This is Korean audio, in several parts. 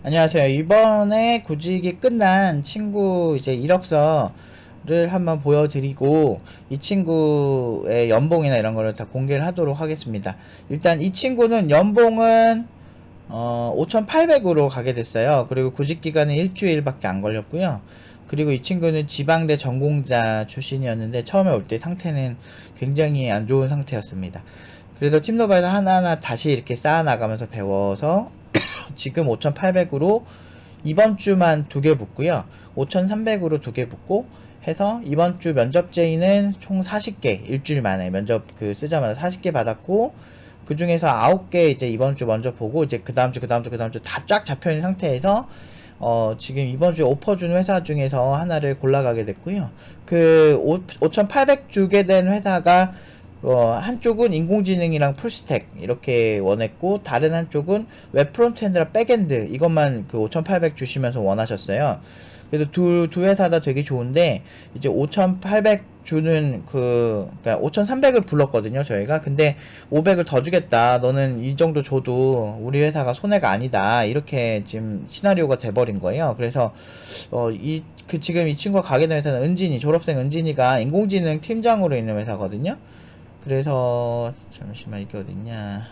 안녕하세요. 이번에 구직이 끝난 친구 이제 이력서를 한번 보여드리고 이 친구의 연봉이나 이런 거를 다 공개를 하도록 하겠습니다. 일단 이 친구는 연봉은 5,800으로 가게 됐어요. 그리고 구직 기간은 일주일밖에 안 걸렸고요. 그리고 이 친구는 지방대 전공자 출신이었는데 처음에 올 때 상태는 굉장히 안 좋은 상태였습니다. 그래서 팀노바에서 하나하나 다시 이렇게 쌓아나가면서 배워서 지금 5,800으로 이번 주만 2개 붙고요. 5,300으로 2개 붙고 해서 이번 주 면접 제의는 총 40개 일주일 만에 면접 쓰자마자 40개 받았고 그 중에서 9개 이제 이번 주 먼저 보고 이제 그 다음 주 다 쫙 잡혀 있는 상태에서 지금 이번 주에 오퍼 준 회사 중에서 하나를 골라가게 됐고요. 그 5,800 주게 된 회사가 한쪽은 인공지능이랑 풀스택 이렇게 원했고 다른 한쪽은 웹 프론트엔드랑 백엔드 이것만 그 5,800 주시면서 원하셨어요. 그래서 두 회사 다 되게 좋은데 이제 5,800 주는 그러니까 5,300을 불렀거든요 저희가. 근데 500을 더 주겠다, 너는 이 정도 줘도 우리 회사가 손해가 아니다, 이렇게 지금 시나리오가 돼버린 거예요. 그래서 지금 이 친구가 가게 된 회사는 은진이, 졸업생 은진이가 인공지능 팀장으로 있는 회사거든요. 그래서 잠시만 이게 어딨냐.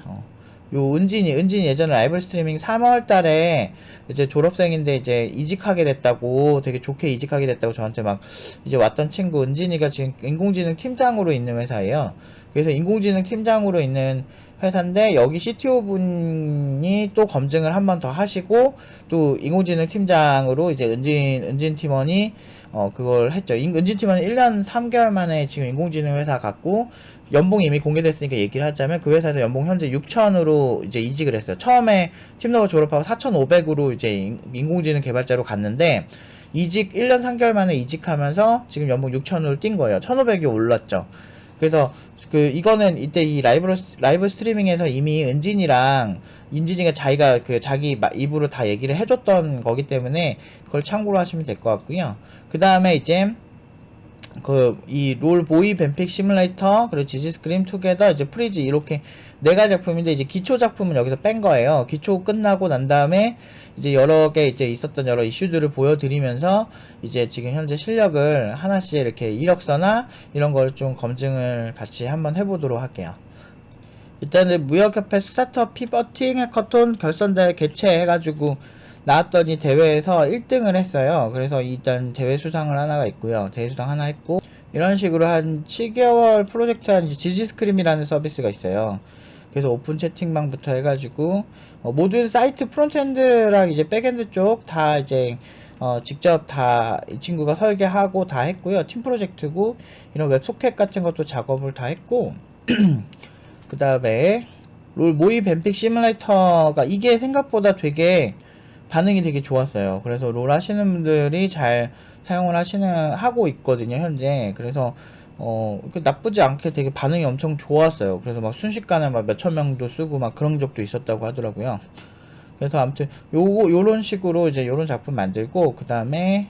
요 은진이 예전에 라이브 스트리밍 3월 달에 이제 졸업생인데 이제 이직하게 됐다고, 되게 좋게 이직하게 됐다고 저한테 막 이제 왔던 친구 은진이가 지금 인공지능 팀장으로 있는 회사예요. 그래서 인공지능 팀장으로 있는 회사인데 여기 CTO 분이 또 검증을 한 번 더 하시고 또 인공지능 팀장으로 이제 은진 팀원이 그걸 했죠. 은진 팀원은 1년 3개월 만에 지금 인공지능 회사 갔고 연봉이 이미 공개됐으니까 얘기를 하자면 그 회사에서 연봉 현재 6천으로 이제 이직을 했어요. 처음에 팀너버 졸업하고 4,500으로 이제 인공지능 개발자로 갔는데 1년 3개월 만에 이직하면서 지금 연봉 6천으로 뛴 거예요. 1,500이 올랐죠. 그래서 이거는 이때 이 라이브 스트리밍에서 이미 인진이가 자기가 자기 입으로 다 얘기를 해줬던 거기 때문에 그걸 참고로 하시면 될 것 같고요. 그 다음에 이제 이 롤 보이 뱀픽 시뮬레이터 그리고 지지 스크림 투게더 이제 프리즈 이렇게 4가지 작품인데 이제 기초 작품은 여기서 뺀 거예요. 기초 끝나고 난 다음에 이제 여러 개 이제 있었던 여러 이슈들을 보여드리면서 이제 지금 현재 실력을 하나씩 이렇게 이력서나 이런 걸 좀 검증을 같이 한번 해보도록 할게요. 일단은 무역협회 스타트업 피버팅 해커톤 결선대회 개최해가지고 나왔더니 대회에서 1등을 했어요. 그래서 일단 대회 수상을 하나가 있고요. 대회 수상 하나 했고 이런 식으로 한 7개월 프로젝트 한 지지스크림이라는 서비스가 있어요. 그래서 오픈 채팅방부터 해가지고 모든 사이트 프론트엔드랑 이제 백엔드 쪽 다 이제 직접 다 이 친구가 설계하고 다 했고요. 팀 프로젝트고 이런 웹소켓 같은 것도 작업을 다 했고 그 다음에 롤 모의 뱀픽 시뮬레이터가 이게 생각보다 되게 반응이 되게 좋았어요. 그래서 롤 하시는 분들이 잘 사용을 하고 있거든요 현재. 그래서 나쁘지 않게 되게 반응이 엄청 좋았어요. 그래서 막 순식간에 막 몇천 명도 쓰고 막 그런 적도 있었다고 하더라고요. 그래서 아무튼 요런 식으로 이제 요런 작품 만들고, 그 다음에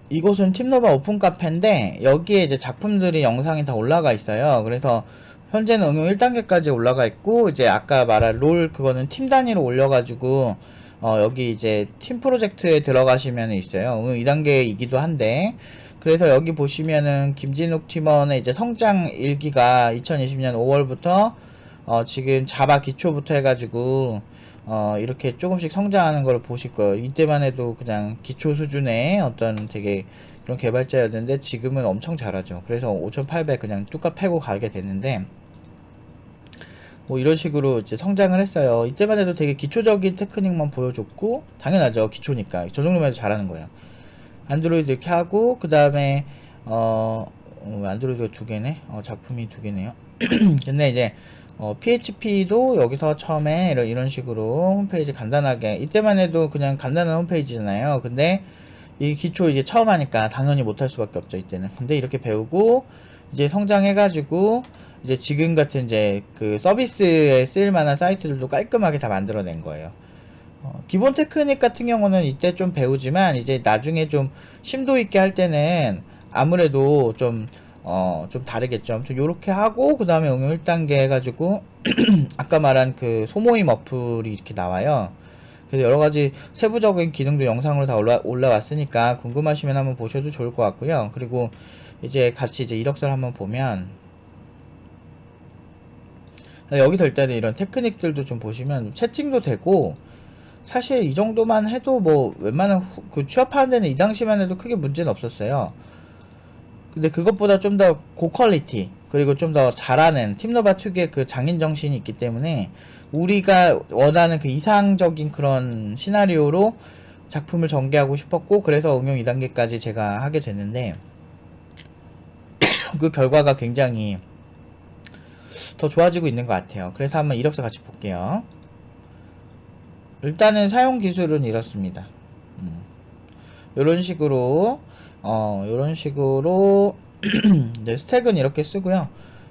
이곳은 팀노바 오픈 카페인데 여기에 이제 작품들이 영상이 다 올라가 있어요. 그래서 현재는 응용 1단계까지 올라가 있고 이제 아까 말한 롤 그거는 팀 단위로 올려가지고 여기 이제 팀 프로젝트에 들어가시면 있어요. 응용 2단계이기도 한데, 그래서 여기 보시면은 김진욱 팀원의 이제 성장 일기가 2020년 5월부터 지금 자바 기초부터 해가지고 이렇게 조금씩 성장하는 걸 보실 거예요. 이때만 해도 그냥 기초 수준의 어떤 되게 그런 개발자였는데 지금은 엄청 잘하죠. 그래서 5,800 그냥 뚝딱 패고 가게 됐는데 뭐 이런 식으로 이제 성장을 했어요. 이때만 해도 되게 기초적인 테크닉만 보여줬고 당연하죠. 기초니까 저 정도면 해도 잘하는 거예요. 안드로이드 이렇게 하고 그 다음에 안드로이드가 2개네. 작품이 2개네요. 근데 이제 PHP도 여기서 처음에 이런 식으로 홈페이지 간단하게, 이때만 해도 그냥 간단한 홈페이지잖아요. 근데 이 기초 이제 처음 하니까 당연히 못할 수밖에 없죠 이때는. 근데 이렇게 배우고 이제 성장해가지고 이제 지금 같은 이제 서비스에 쓸만한 사이트들도 깔끔하게 다 만들어낸 거예요. 기본 테크닉 같은 경우는 이때 좀 배우지만 이제 나중에 좀 심도 있게 할 때는 아무래도 좀 다르겠죠. 아무튼 요렇게 하고 그 다음에 응용 1단계 해가지고 아까 말한 소모임 어플이 이렇게 나와요. 그래서 여러가지 세부적인 기능도 영상으로 다 올라왔으니까 궁금하시면 한번 보셔도 좋을 것 같고요. 그리고 이제 같이 이제 이력서를 한번 보면, 여기서 일단은 이런 테크닉들도 좀 보시면 채팅도 되고, 사실 이 정도만 해도 뭐 웬만한 그 취업하는 데는 이 당시만 해도 크게 문제는 없었어요. 근데 그것보다 좀 더 고퀄리티, 그리고 좀 더 잘하는 팀노바 특유의 그 장인 정신이 있기 때문에 우리가 원하는 그 이상적인 그런 시나리오로 작품을 전개하고 싶었고, 그래서 응용 2단계까지 제가 하게 됐는데 그 결과가 굉장히 더 좋아지고 있는 것 같아요. 그래서 한번 이력서 같이 볼게요. 일단은 사용 기술은 이렇습니다. 요런 식으로 요런 식으로 네, 스택은 이렇게 쓰고요.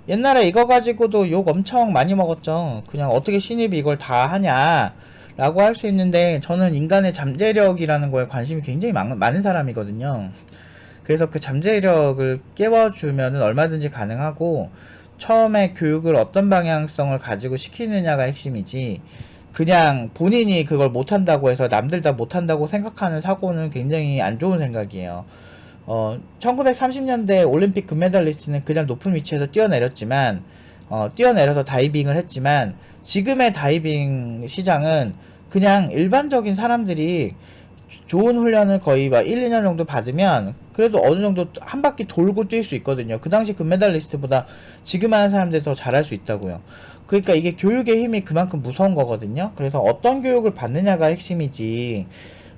옛날에 이거 가지고도 욕 엄청 많이 먹었죠. 그냥 어떻게 신입이 이걸 다 하냐 라고 할 수 있는데, 저는 인간의 잠재력이라는 거에 관심이 굉장히 많은 사람이거든요. 그래서 그 잠재력을 깨워주면 얼마든지 가능하고, 처음에 교육을 어떤 방향성을 가지고 시키느냐가 핵심이지, 그냥 본인이 그걸 못한다고 해서 남들 다 못한다고 생각하는 사고는 굉장히 안 좋은 생각이에요. 1930년대 올림픽 금메달리스트는 그냥 높은 위치에서 뛰어내렸지만, 뛰어내려서 다이빙을 했지만, 지금의 다이빙 시장은 그냥 일반적인 사람들이 좋은 훈련을 거의 막 1, 2년 정도 받으면 그래도 어느 정도 한 바퀴 돌고 뛸 수 있거든요. 그 당시 금메달리스트보다 지금 하는 사람들이 더 잘할 수 있다고요. 그러니까 이게 교육의 힘이 그만큼 무서운 거거든요. 그래서 어떤 교육을 받느냐가 핵심이지,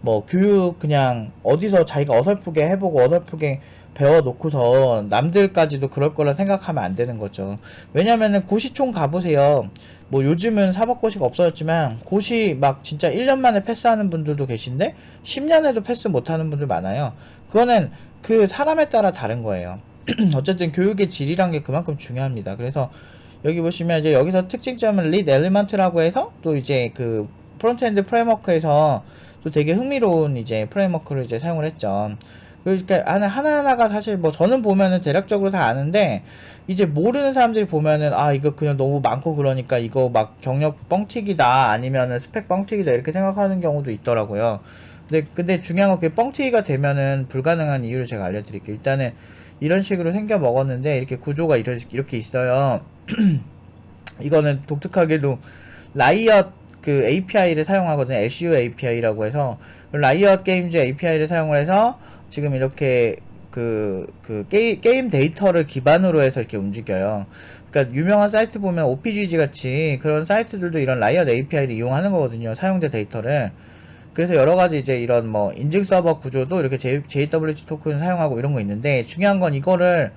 뭐 교육 그냥 어디서 자기가 어설프게 해보고 어설프게 배워놓고서 남들까지도 그럴 거라 생각하면 안 되는 거죠. 왜냐면은 고시총 가보세요. 뭐 요즘은 사법고시가 없어졌지만 고시 막 진짜 1년 만에 패스하는 분들도 계신데 10년에도 패스 못하는 분들 많아요. 그거는 그 사람에 따라 다른 거예요. 어쨌든 교육의 질이란 게 그만큼 중요합니다. 그래서 여기 보시면 이제 여기서 특징점은 리드 엘리먼트라고 해서 또 이제 그 프론트엔드 프레임워크에서 또 되게 흥미로운 이제 프레임워크를 이제 사용을 했죠. 그러니까 하나하나가 사실 뭐 저는 보면은 대략적으로 다 아는데, 이제 모르는 사람들이 보면은 아 이거 그냥 너무 많고 그러니까 이거 막 경력 뻥튀기다 아니면은 스펙 뻥튀기다 이렇게 생각하는 경우도 있더라고요. 근데 중요한 건 그게 뻥튀기가 되면은 불가능한 이유를 제가 알려드릴게요. 일단은 이런 식으로 생겨 먹었는데 이렇게 구조가 이렇게 있어요. 이거는 독특하게도 라이엇 그 API를 사용하거든요. LCU API라고 해서 라이엇 게임즈 API를 사용을 해서 지금 이렇게 게임 데이터를 기반으로 해서 이렇게 움직여요. 그러니까 유명한 사이트 보면 OPGG 같이 그런 사이트들도 이런 라이엇 API를 이용하는 거거든요. 사용자 데이터를. 그래서 여러가지 이제 이런 뭐 인증 서버 구조도 이렇게 JWT 토큰 사용하고 이런 거 있는데, 중요한 건 이거를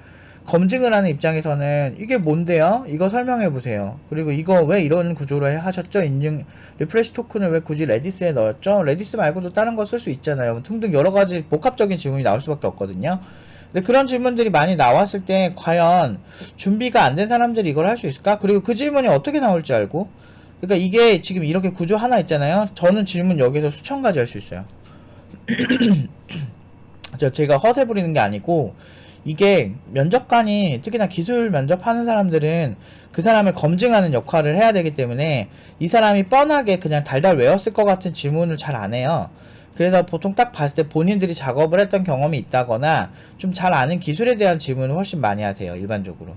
검증을 하는 입장에서는 이게 뭔데요? 이거 설명해 보세요. 그리고 이거 왜 이런 구조로 하셨죠? 인증 리프레시 토큰을 왜 굳이 레디스에 넣었죠? 레디스 말고도 다른 거 쓸 수 있잖아요. 등등 여러 가지 복합적인 질문이 나올 수밖에 없거든요. 근데 그런 질문들이 많이 나왔을 때 과연 준비가 안 된 사람들이 이걸 할 수 있을까? 그리고 그 질문이 어떻게 나올지 알고, 그러니까 이게 지금 이렇게 구조 하나 있잖아요. 저는 질문 여기서 수천 가지 할 수 있어요. 제가 허세 부리는 게 아니고, 이게 면접관이 특히나 기술 면접하는 사람들은 그 사람을 검증하는 역할을 해야 되기 때문에 이 사람이 뻔하게 그냥 달달 외웠을 것 같은 질문을 잘 안 해요. 그래서 보통 딱 봤을 때 본인들이 작업을 했던 경험이 있다거나 좀 잘 아는 기술에 대한 질문을 훨씬 많이 하세요, 일반적으로.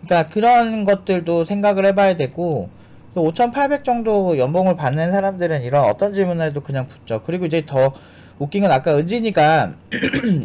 그러니까 그런 것들도 생각을 해봐야 되고, 5,800 정도 연봉을 받는 사람들은 이런 어떤 질문을 해도 그냥 붙죠. 그리고 이제 더 웃긴 건 아까 은진이가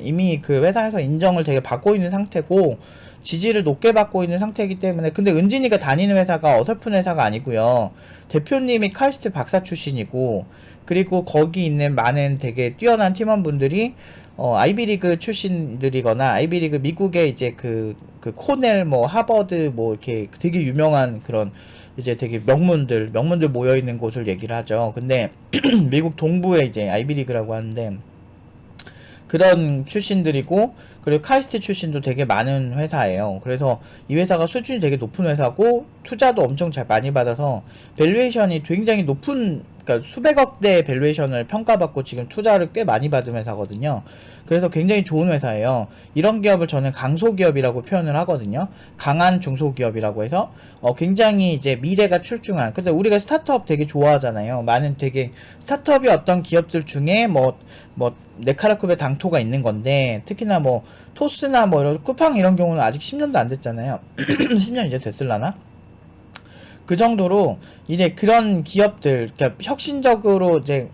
이미 그 회사에서 인정을 되게 받고 있는 상태고 지지를 높게 받고 있는 상태이기 때문에, 근데 은진이가 다니는 회사가 어설픈 회사가 아니고요. 대표님이 카이스트 박사 출신이고, 그리고 거기 있는 많은 되게 뛰어난 팀원분들이 아이비리그 출신들이거나 아이비리그 미국의 이제 그 코넬 뭐 하버드 뭐 이렇게 되게 유명한 그런 이제 되게 명문들 모여 있는 곳을 얘기를 하죠. 근데 미국 동부에 이제 아이비리그라고 하는데 그런 출신들이고, 그리고 카이스트 출신도 되게 많은 회사예요. 그래서 이 회사가 수준이 되게 높은 회사고 투자도 엄청 잘 많이 받아서 밸류에이션이 굉장히 높은 그러니까 수백억대 밸류에이션을 평가받고 지금 투자를 꽤 많이 받은 회사거든요. 그래서 굉장히 좋은 회사예요. 이런 기업을 저는 강소기업이라고 표현을 하거든요. 강한 중소기업이라고 해서 굉장히 이제 미래가 출중한. 그래서 우리가 스타트업 되게 좋아하잖아요. 많은 되게 스타트업이 어떤 기업들 중에 뭐 네카라쿱의 당토가 있는 건데, 특히나 뭐 토스나 뭐 이런 쿠팡 이런 경우는 아직 10년도 안 됐잖아요. 10년 이제 됐을라나? 그 정도로 이제 그런 기업들, 그러니까 혁신적으로 이제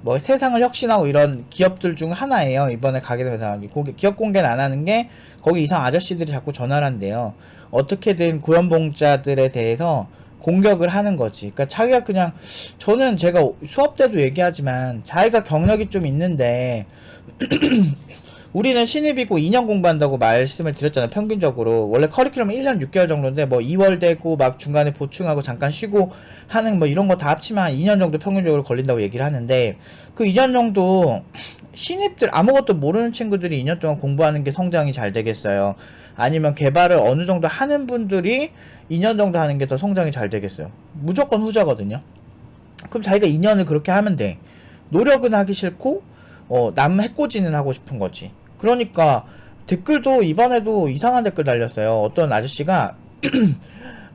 뭐 세상을 혁신하고 이런 기업들 중 하나예요. 이번에 가게 된 회사. 기업 공개는 안 하는 게 거기 이상 아저씨들이 자꾸 전화를 한대요. 어떻게든 고연봉자들에 대해서 공격을 하는 거지. 그러니까 자기가 그냥, 저는 제가 수업 때도 얘기하지만 자기가 경력이 좀 있는데 우리는 신입이고 2년 공부한다고 말씀을 드렸잖아요. 평균적으로. 원래 커리큘럼은 1년 6개월 정도인데, 뭐 2월 되고, 막 중간에 보충하고 잠깐 쉬고 하는 뭐 이런 거 다 합치면 2년 정도 평균적으로 걸린다고 얘기를 하는데, 그 2년 정도 신입들, 아무것도 모르는 친구들이 2년 동안 공부하는 게 성장이 잘 되겠어요? 아니면 개발을 어느 정도 하는 분들이 2년 정도 하는 게 더 성장이 잘 되겠어요? 무조건 후자거든요. 그럼 자기가 2년을 그렇게 하면 돼. 노력은 하기 싫고, 남 해코지는 하고 싶은 거지. 그러니까 댓글도 이번에도 이상한 댓글 달렸어요. 어떤 아저씨가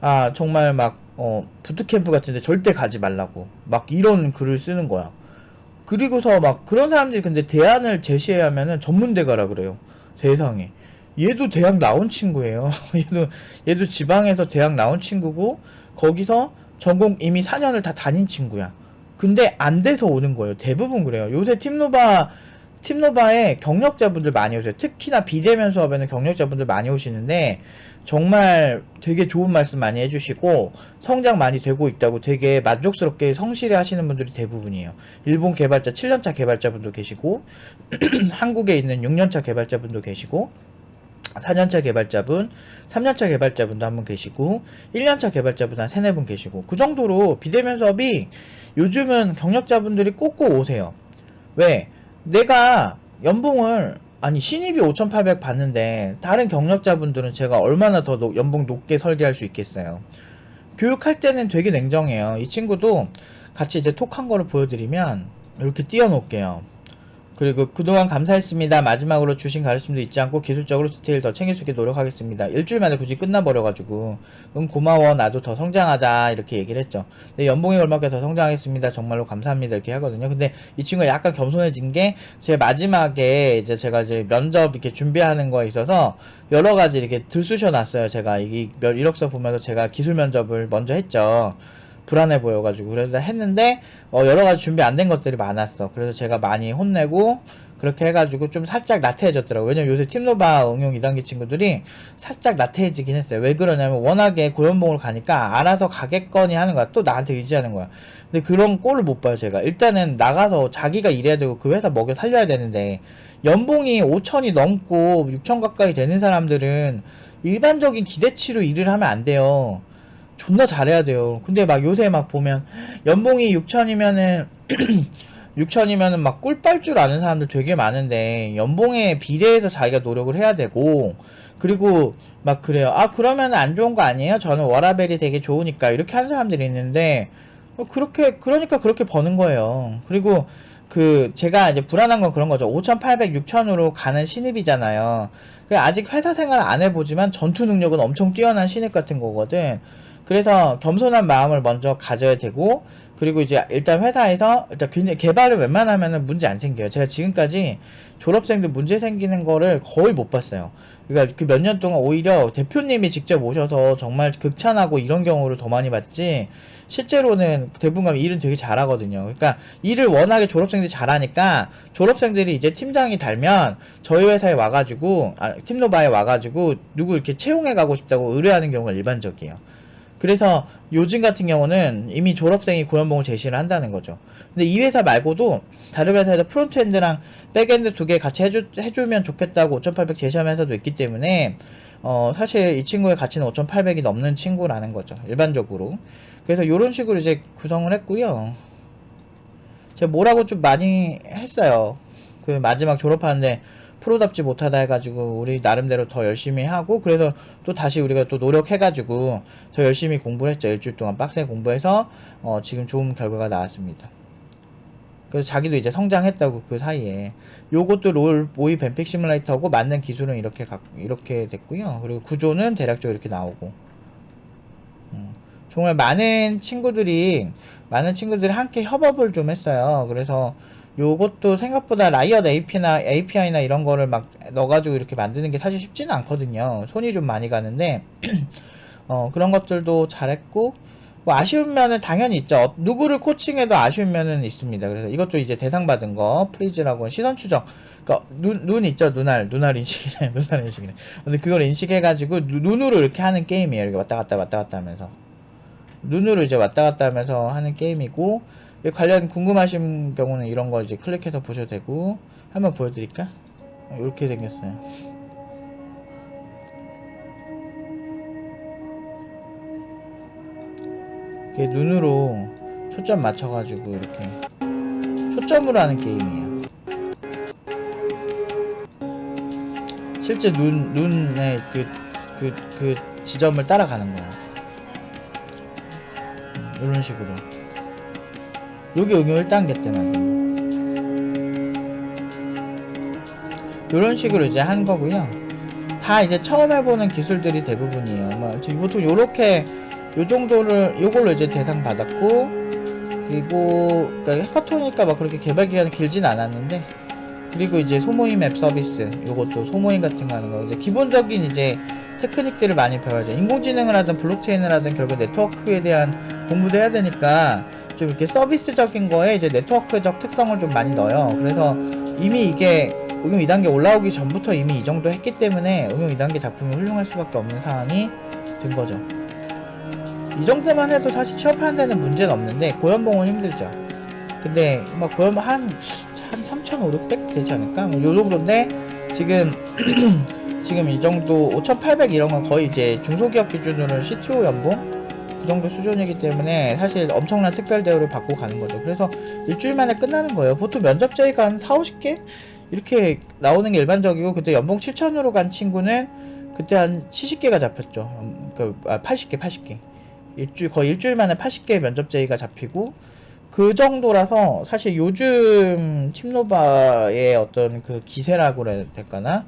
아 정말 막 부트캠프 같은데 절대 가지 말라고 막 이런 글을 쓰는 거야. 그리고서 막 그런 사람들이 근데 대안을 제시해야 하면은 전문대가라 그래요. 세상에. 얘도 대학 나온 친구예요. 얘도 지방에서 대학 나온 친구고 거기서 전공 이미 4년을 다 다닌 친구야. 근데 안 돼서 오는 거예요. 대부분 그래요. 요새 팀노바에 경력자분들 많이 오세요. 특히나 비대면 수업에는 경력자분들 많이 오시는데 정말 되게 좋은 말씀 많이 해주시고 성장 많이 되고 있다고 되게 만족스럽게 성실히 하시는 분들이 대부분이에요. 일본 개발자 7년차 개발자분도 계시고 한국에 있는 6년차 개발자분도 계시고 4년차 개발자분, 3년차 개발자분도 한 분 계시고 1년차 개발자분 한 3-4분 계시고 그 정도로 비대면 수업이 요즘은 경력자분들이 꼭꼭 오세요. 왜? 내가 연봉을 아니 신입이 5,800 받는데 다른 경력자분들은 제가 얼마나 더 연봉 높게 설계할 수 있겠어요. 교육할 때는 되게 냉정해요. 이 친구도 같이 이제 톡한 거를 보여드리면 이렇게 띄워놓을게요. 그리고 그동안 감사했습니다. 마지막으로 주신 가르침도 잊지 않고 기술적으로 디테일 더 챙길 수 있게 노력하겠습니다. 일주일 만에 굳이 끝나버려가지고 고마워 나도 더 성장하자 이렇게 얘기를 했죠. 네, 연봉에 걸맞게 더 성장하겠습니다. 정말로 감사합니다 이렇게 하거든요. 근데 이 친구가 약간 겸손해진 게 제 마지막에 이제 제가 이제 면접 이렇게 준비하는 거에 있어서 여러 가지 이렇게 들쑤셔 놨어요. 제가 이 이력서 보면서 제가 기술 면접을 먼저 했죠. 불안해 보여가지고 그래서 했는데 여러 가지 준비 안 된 것들이 많았어. 그래서 제가 많이 혼내고 그렇게 해가지고 좀 살짝 나태해졌더라고요. 왜냐면 요새 팀노바 응용 2단계 친구들이 살짝 나태해지긴 했어요. 왜 그러냐면 워낙에 고연봉을 가니까 알아서 가겠거니 하는 거야. 또 나한테 의지하는 거야. 근데 그런 꼴을 못 봐요. 제가 일단은 나가서 자기가 일해야 되고 그 회사 먹여 살려야 되는데 연봉이 5천이 넘고 6천 가까이 되는 사람들은 일반적인 기대치로 일을 하면 안 돼요. 존나 잘해야 돼요. 근데 막 요새 막 보면 연봉이 6천이면은 6천이면은 막 꿀빨 줄 아는 사람들 되게 많은데 연봉에 비례해서 자기가 노력을 해야 되고 그리고 막 그래요. 아 그러면 안 좋은 거 아니에요? 저는 워라벨이 되게 좋으니까 이렇게 하는 사람들이 있는데 그러니까 그렇게 버는 거예요. 그리고 그 제가 이제 불안한 건 그런 거죠. 5,800, 6천으로 가는 신입이잖아요. 아직 회사 생활 안 해보지만 전투 능력은 엄청 뛰어난 신입 같은 거거든. 그래서 겸손한 마음을 먼저 가져야 되고 그리고 이제 일단 회사에서 일단 굉장히 개발을 웬만하면은 문제 안 생겨요. 제가 지금까지 졸업생들 문제 생기는 거를 거의 못 봤어요. 그러니까 그 몇 년 동안 오히려 대표님이 직접 오셔서 정말 극찬하고 이런 경우를 더 많이 봤지 실제로는 대부분 일은 되게 잘하거든요. 그러니까 일을 워낙에 졸업생들이 잘하니까 졸업생들이 이제 팀장이 달면 저희 회사에 와가지고 팀노바에 와가지고 누구 이렇게 채용해 가고 싶다고 의뢰하는 경우가 일반적이에요. 그래서 요즘 같은 경우는 이미 졸업생이 고연봉을 제시를 한다는 거죠. 근데 이 회사 말고도 다른 회사에서 프론트엔드랑 백엔드 두 개 같이 해주면 좋겠다고 5,800 제시하는 회사도 있기 때문에 사실 이 친구의 가치는 5,800이 넘는 친구라는 거죠. 일반적으로. 그래서 이런 식으로 이제 구성을 했고요. 제가 뭐라고 좀 많이 했어요. 그 마지막 졸업하는데 프로답지 못하다 해가지고 우리 나름대로 더 열심히 하고 그래서 또 다시 우리가 또 노력해가지고 더 열심히 공부를 했죠. 일주일 동안 빡세게 공부해서 지금 좋은 결과가 나왔습니다. 그래서 자기도 이제 성장했다고 그 사이에. 요것도 롤 모의 뱀픽 시뮬레이터고 만든 기술은 이렇게 됐고요. 그리고 구조는 대략적으로 이렇게 나오고. 정말 많은 친구들이 함께 협업을 좀 했어요. 그래서 요것도 생각보다 라이엇 API나 이런 거를 막 넣어가지고 이렇게 만드는 게 사실 쉽지는 않거든요. 손이 좀 많이 가는데, 그런 것들도 잘했고, 뭐 아쉬운 면은 당연히 있죠. 누구를 코칭해도 아쉬운 면은 있습니다. 그래서 이것도 이제 대상 받은 거, 프리즈라고 시선 추적. 그니까 눈 있죠. 눈알 인식이네. 눈알 인식이네. 근데 그걸 인식해가지고 눈으로 이렇게 하는 게임이에요. 이렇게 왔다 갔다 하면서. 눈으로 이제 왔다 갔다 하면서 하는 게임이고, 관련 궁금하신 경우는 이런 거 이제 클릭해서 보셔도 되고, 한번 보여드릴까? 이렇게 생겼어요. 이렇게 눈으로 초점 맞춰가지고 이렇게 초점으로 하는 게임이에요. 실제 눈의 그 지점을 따라가는 거야. 이런 식으로. 요게 응용 1단계 때 만든 거. 이런 식으로 이제 한 거고요. 다 이제 처음 해보는 기술들이 대부분이에요. 보통 요렇게 요 정도를 요걸로 이제 대상 받았고, 그리고 그러니까 해커톤이니까 막 그렇게 개발 기간이 길진 않았는데, 그리고 이제 소모임 앱 서비스, 요것도 소모임 같은 거 하는 거. 이제 기본적인 이제 테크닉들을 많이 배워야죠. 인공지능을 하든 블록체인을 하든 결국 네트워크에 대한 공부도 해야 되니까 좀 이렇게 서비스적인 거에 이제 네트워크적 특성을 좀 많이 넣어요. 그래서 이미 이게 응용 2단계 올라오기 전부터 이미 이 정도 했기 때문에 응용 2단계 작품이 훌륭할 수밖에 없는 상황이 된 거죠. 이 정도만 해도 사실 취업하는 데는 문제는 없는데 고연봉은 힘들죠. 근데 막 고연봉 한 3,500 되지 않을까? 뭐 요 정도인데 지금 지금 이 정도 5,800 이런 건 거의 이제 중소기업 기준으로는 CTO 연봉 그 정도 수준이기 때문에 사실 엄청난 특별 대우를 받고 가는 거죠. 그래서 일주일 만에 끝나는 거예요. 보통 면접 제의가 한 4, 50개 이렇게 나오는 게 일반적이고, 그때 연봉 7,000으로 간 친구는 그때 한 70개가 잡혔죠. 80개. 거의 일주일 만에 80개 면접 제의가 잡히고, 그 정도라서 사실 요즘 팀노바의 어떤 그 기세라고 해야 될까나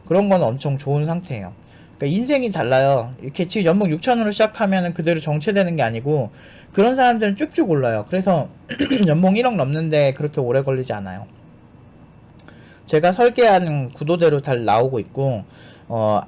그런 건 엄청 좋은 상태예요. 그러니까 인생이 달라요. 이렇게 지금 연봉 6,000으로 시작하면은 그대로 정체되는 게 아니고, 그런 사람들은 쭉쭉 올라요. 그래서 연봉 1억 넘는데 그렇게 오래 걸리지 않아요. 제가 설계한 구도대로 잘 나오고 있고,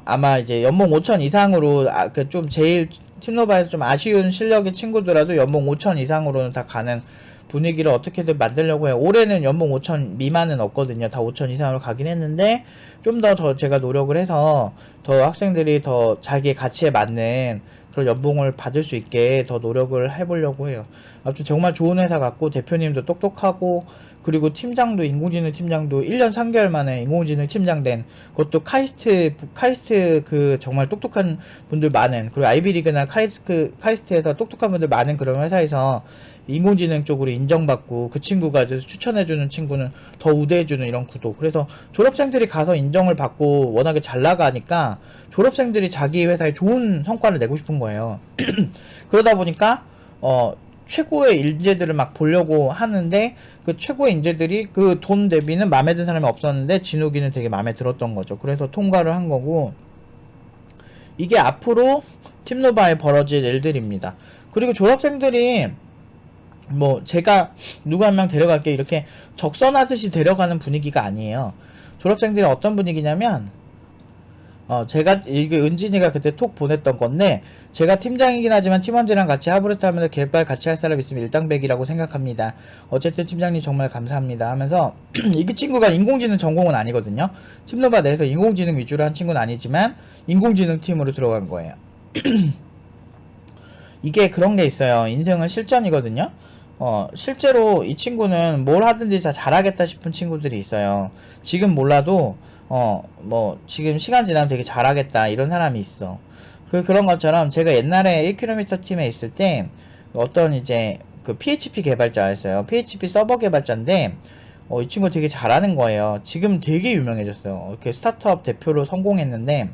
아마 이제 연봉 5천 이상으로, 좀 제일 팀노바에서 좀 아쉬운 실력의 친구들라도 연봉 5천 이상으로는 다 가는 분위기를 어떻게든 만들려고 해요. 올해는 연봉 5천 미만은 없거든요. 다 5천 이상으로 가긴 했는데, 좀 더 제가 노력을 해서 더 학생들이 더 자기의 가치에 맞는 그런 연봉을 받을 수 있게 더 노력을 해보려고 해요. 아무튼 정말 좋은 회사 같고, 대표님도 똑똑하고, 그리고 팀장도, 인공지능 팀장도 1년 3개월 만에 인공지능 팀장 된, 그것도 카이스트 그 정말 똑똑한 분들 많은, 그리고 아이비리그나 카이스트에서 똑똑한 분들 많은 그런 회사에서 인공지능 쪽으로 인정받고, 그 친구가 이제 추천해주는 친구는 더 우대해주는 이런 구도. 그래서 졸업생들이 가서 인정을 받고 워낙에 잘 나가니까 졸업생들이 자기 회사에 좋은 성과를 내고 싶은 거예요. 그러다 보니까 최고의 인재들을 막 보려고 하는데, 그 최고의 인재들이 그 돈 대비는 마음에 든 사람이 없었는데 진욱이는 되게 마음에 들었던 거죠. 그래서 통과를 한 거고, 이게 앞으로 팀노바에 벌어질 일들입니다. 그리고 졸업생들이 뭐 제가 누구 한 명 데려갈게 이렇게 적선하듯이 데려가는 분위기가 아니에요. 졸업생들이 어떤 분위기냐면, 제가 이게 은진이가 그때 톡 보냈던 건데, 제가 팀장이긴 하지만 팀원들이랑 같이 하부르트 하면서 개발 같이 할 사람 있으면 일당백이라고 생각합니다. 어쨌든 팀장님 정말 감사합니다 하면서 이 친구가 인공지능 전공은 아니거든요. 팀노바 내에서 인공지능 위주로 한 친구는 아니지만 인공지능 팀으로 들어간 거예요. 이게 그런 게 있어요. 인생은 실전이거든요. 실제로 이 친구는 뭘 하든지 다 잘하겠다 싶은 친구들이 있어요. 지금 몰라도 뭐 지금 시간 지나면 되게 잘하겠다 이런 사람이 있어. 그런 것처럼 제가 옛날에 1km 팀에 있을 때 어떤 이제 그 PHP 개발자였어요. PHP 서버 개발자인데 이 친구 되게 잘하는 거예요. 지금 되게 유명해졌어요. 이렇게 스타트업 대표로 성공했는데,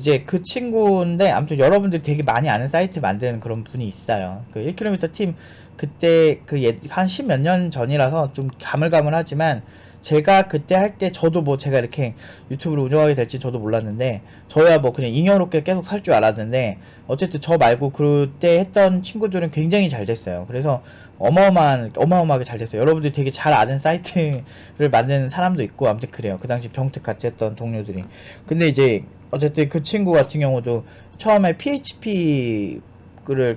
이제 그 친구인데 아무튼 여러분들이 되게 많이 아는 사이트 만드는 그런 분이 있어요. 그 1km 팀 그때 한 10 몇 년 전이라서 좀 가물가물하지만 제가 그때 할 때 저도 뭐 제가 이렇게 유튜브를 운영하게 될지 저도 몰랐는데 저야 뭐 그냥 잉여롭게 계속 살 줄 알았는데 어쨌든 저 말고 그때 했던 친구들은 굉장히 잘 됐어요. 그래서 어마어마하게 잘 됐어요. 여러분들이 되게 잘 아는 사이트를 만드는 사람도 있고 아무튼 그래요. 그 당시 병특 같이 했던 동료들이. 근데 이제 어쨌든 그 친구 같은 경우도 처음에 PHP를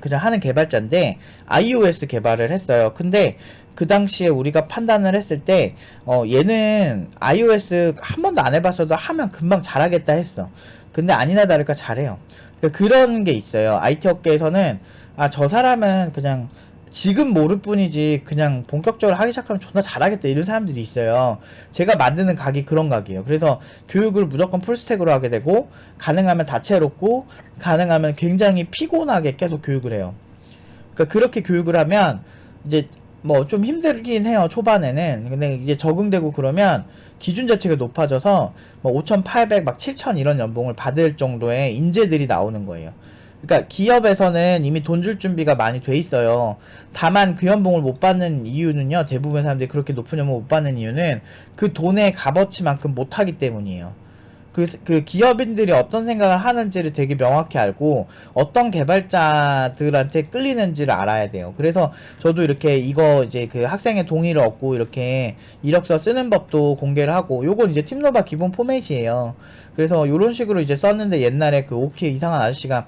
그냥 하는 개발자인데 iOS 개발을 했어요. 근데 그 당시에 우리가 판단을 했을 때 얘는 iOS 한 번도 안 해봤어도 하면 금방 잘하겠다 했어. 근데 아니나 다를까 잘해요. 그러니까 그런 게 있어요. IT 업계에서는 저 사람은 그냥 지금 모를 뿐이지 그냥 본격적으로 하기 시작하면 존나 잘하겠다 이런 사람들이 있어요. 제가 만드는 각이 그런 각이에요. 그래서 교육을 무조건 풀스택으로 하게 되고 가능하면 다채롭고 가능하면 굉장히 피곤하게 계속 교육을 해요. 그러니까 그렇게 교육을 하면 이제 뭐 좀 힘들긴 해요, 초반에는. 근데 이제 적응되고 그러면 기준 자체가 높아져서 뭐 5,800, 막 7,000 이런 연봉을 받을 정도의 인재들이 나오는 거예요. 그러니까 기업에서는 이미 돈 줄 준비가 많이 돼 있어요. 다만 그 연봉을 못 받는 이유는요, 대부분 사람들이 그렇게 높은 연봉을 못 받는 이유는 그 돈의 값어치만큼 못 하기 때문이에요. 그 기업인들이 어떤 생각을 하는지를 되게 명확히 알고 어떤 개발자들한테 끌리는지를 알아야 돼요. 그래서 저도 이렇게 이거 이제 그 학생의 동의를 얻고 이렇게 이력서 쓰는 법도 공개를 하고 요건 이제 팀노바 기본 포맷이에요. 그래서 요런 식으로 이제 썼는데 옛날에 그 오키 이상한 아저씨가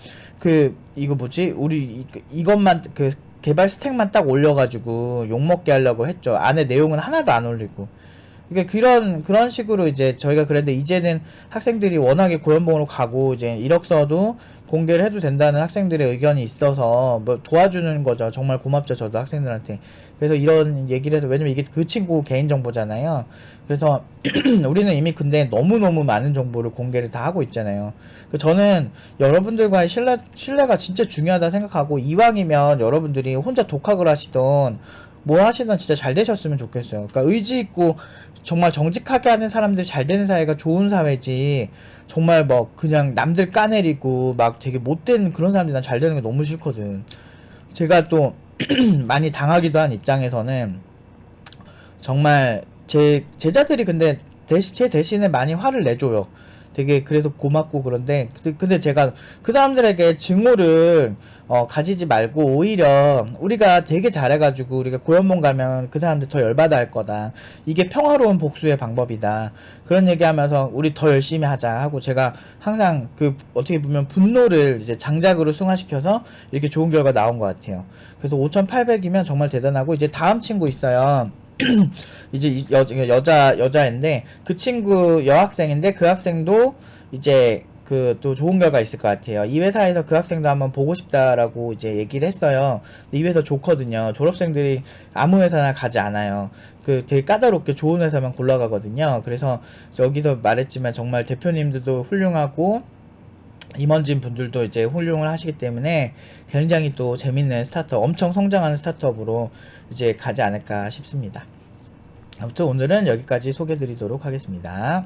이거 뭐지? 우리 이것만 개발 스택만 딱 올려가지고 욕먹게 하려고 했죠. 안에 내용은 하나도 안 올리고. 그러니까 그런 식으로 이제 저희가 그랬는데 이제는 학생들이 워낙에 고연봉으로 가고 이제 이력서도 공개를 해도 된다는 학생들의 의견이 있어서 뭐 도와주는 거죠. 정말 고맙죠. 저도 학생들한테. 그래서 이런 얘기를 해서 왜냐면 이게 그 친구 개인정보잖아요. 그래서 우리는 이미 근데 너무너무 많은 정보를 공개를 다 하고 있잖아요. 저는 여러분들과의 신뢰가 진짜 중요하다 생각하고 이왕이면 여러분들이 혼자 독학을 하시던 뭐 하시던 진짜 잘 되셨으면 좋겠어요. 그러니까 의지 있고 정말 정직하게 하는 사람들이 잘 되는 사회가 좋은 사회지 정말 뭐 그냥 남들 까내리고 막 되게 못된 그런 사람들이 난 잘 되는 게 너무 싫거든. 제가 또 많이 당하기도 한 입장에서는 정말 제 제자들이 근데 제 대신에 많이 화를 내줘요. 되게 그래서 고맙고 그런데 근데 제가 그 사람들에게 증오를 가지지 말고 오히려 우리가 되게 잘해가지고 우리가 고연봉 가면 그 사람들 더 열받아 할 거다. 이게 평화로운 복수의 방법이다. 그런 얘기하면서 우리 더 열심히 하자 하고 제가 항상 어떻게 보면 분노를 이제 장작으로 승화시켜서 이렇게 좋은 결과 나온 것 같아요. 그래서 5,800이면 정말 대단하고 이제 다음 친구 있어요. 이제 여자인데 그 친구 여학생인데 그 학생도 이제 또 좋은 결과 있을 것 같아요. 이 회사에서 그 학생도 한번 보고 싶다라고 이제 얘기를 했어요. 이 회사 좋거든요. 졸업생들이 아무 회사나 가지 않아요. 되게 까다롭게 좋은 회사만 골라가거든요. 그래서 여기도 말했지만 정말 대표님들도 훌륭하고 임원진 분들도 이제 훌륭을 하시기 때문에 굉장히 또 재밌는 스타트업, 엄청 성장하는 스타트업으로 이제 가지 않을까 싶습니다. 아무튼 오늘은 여기까지 소개해 드리도록 하겠습니다.